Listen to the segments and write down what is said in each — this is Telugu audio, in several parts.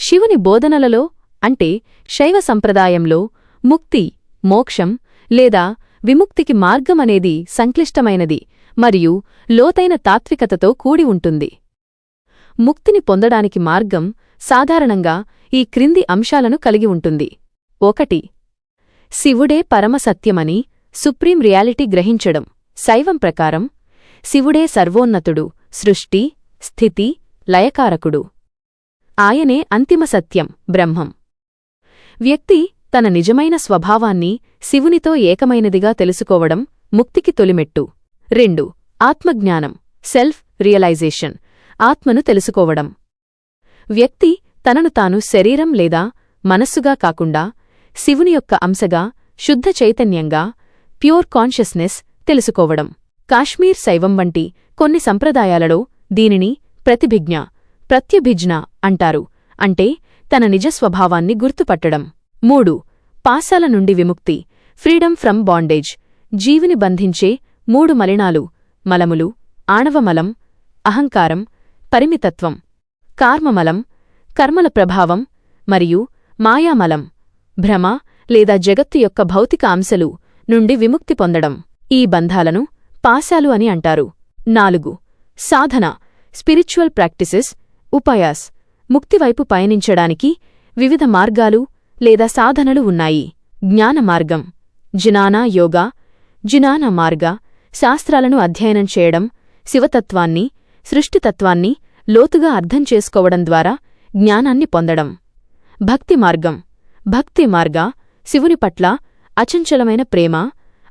శివుని బోధనలలో అంటే శైవ సంప్రదాయంలో ముక్తి మోక్షం లేదా విముక్తికి మార్గమనేది సంక్లిష్టమైనది మరియు లోతైన తాత్వికతతో కూడి ఉంటుంది. ముక్తిని పొందడానికి మార్గం సాధారణంగా ఈ క్రింది అంశాలను కలిగి ఉంటుంది. 1. శివుడే పరమసత్యమని సుప్రీం రియాలిటీ గ్రహించడం. శైవం ప్రకారం శివుడే సర్వోన్నతుడు, సృష్టి, స్థితి, లయకారకుడు. ఆయనే అంతిమ సత్యం, బ్రహ్మం. వ్యక్తి తన నిజమైన స్వభావాన్ని శివునితో ఏకమైనదిగా తెలుసుకోవడం ముక్తికి తొలిమెట్టు. 2. ఆత్మజ్ఞానం, సెల్ఫ్ రియలైజేషన్, ఆత్మను తెలుసుకోవడం. వ్యక్తి తనను తాను శరీరం లేదా మనస్సుగా కాకుండా శివుని యొక్క అంశగా, శుద్ధ చైతన్యంగా, ప్యూర్ కాన్షియస్నెస్ తెలుసుకోవడం. కాశ్మీర్ శైవం వంటి కొన్ని సంప్రదాయాలలో దీనిని ప్రతిభిజ్ఞ, ప్రత్యభిజ్ఞ అంటారు, అంటే తన నిజ స్వభావాన్ని గుర్తుపట్టడం. 3. పాశాల నుండి విముక్తి, ఫ్రీడమ్ ఫ్రమ్ బాండేజ్, జీవిని బంధించే 3 మలినాలు: మలములు, ఆణవమలం, అహంకారం, పరిమితత్వం, కార్మమలం, కర్మల ప్రభావం, మరియు మాయామలం, భ్రమ లేదా జగత్తు యొక్క భౌతిక అంశలు నుండి విముక్తి పొందడం. ఈ బంధాలను పాశాలు అని అంటారు. 4. సాధన, స్పిరిచువల్ ప్రాక్టీసెస్, ఉపాయాస్, ముక్తివైపు పయనించడానికి వివిధ మార్గాలు లేదా సాధనలు ఉన్నాయి. జ్ఞాన మార్గం, జినానా యోగా, జినానా మార్గ, శాస్త్రాలను అధ్యయనం చేయడం, శివతత్వాన్ని, సృష్టితత్వాన్ని లోతుగా అర్థం చేసుకోవడం ద్వారా జ్ఞానాన్ని పొందడం. భక్తి మార్గం, భక్తి మార్గ, శివుని పట్ల అచంచలమైన ప్రేమ,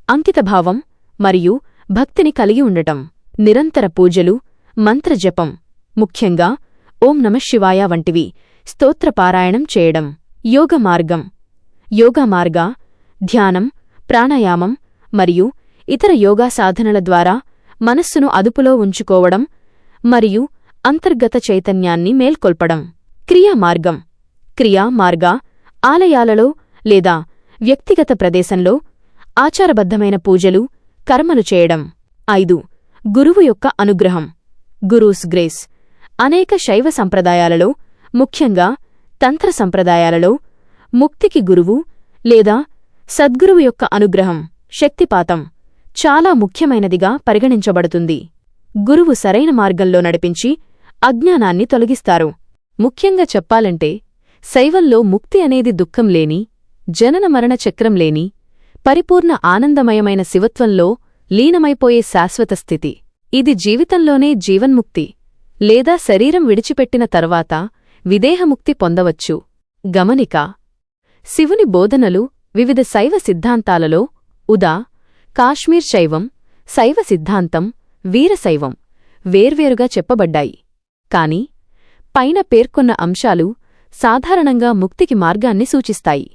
అంకితభావం మరియు భక్తిని కలిగి ఉండటం. నిరంతర పూజలు, మంత్రజపం, ముఖ్యంగా ఓం నమఃశివాయ వంటివి స్తోత్రపారాయణం చేయడం. యోగ మార్గం, యోగా మార్గ, ధ్యానం, ప్రాణాయామం మరియు ఇతర యోగా సాధనల ద్వారా మనస్సును అదుపులో ఉంచుకోవడం మరియు అంతర్గత చైతన్యాన్ని మేల్కొల్పడం. క్రియా మార్గం, క్రియా మార్గ, ఆలయాలలో లేదా వ్యక్తిగత ప్రదేశంలో ఆచారబద్ధమైన పూజలు, కర్మలు చేయడం. 5. గురువు యొక్క అనుగ్రహం, గురూస్ గ్రేస్, అనేక శైవ సంప్రదాయాలలో, ముఖ్యంగా తంత్ర సంప్రదాయాలలో ముక్తికి గురువు లేదా సద్గురువు యొక్క అనుగ్రహం, శక్తిపాతం చాలా ముఖ్యమైనదిగా పరిగణించబడుతుంది. గురువు సరైన మార్గంలో నడిపించి అజ్ఞానాన్ని తొలగిస్తారు. ముఖ్యంగా చెప్పాలంటే శైవంలో ముక్తి అనేది దుఃఖం లేని, జనన మరణ చక్రం లేని, పరిపూర్ణ ఆనందమయమైన శివత్వంలో లీనమైపోయే శాశ్వత స్థితి. ఇది జీవితంలోనే జీవన్ముక్తి లేదా శరీరం విడిచిపెట్టిన తర్వాత విదేహముక్తి పొందవచ్చు. గమనిక: శివుని బోధనలు వివిధ శైవ సిద్ధాంతాలలో ఉదా. కాశ్మీర్ శైవం, శైవ సిద్ధాంతం, వీరశైవం వేర్వేరుగా చెప్పబడ్డాయి. కాని పైన పేర్కొన్న అంశాలు సాధారణంగా ముక్తికి మార్గాన్ని సూచిస్తాయి.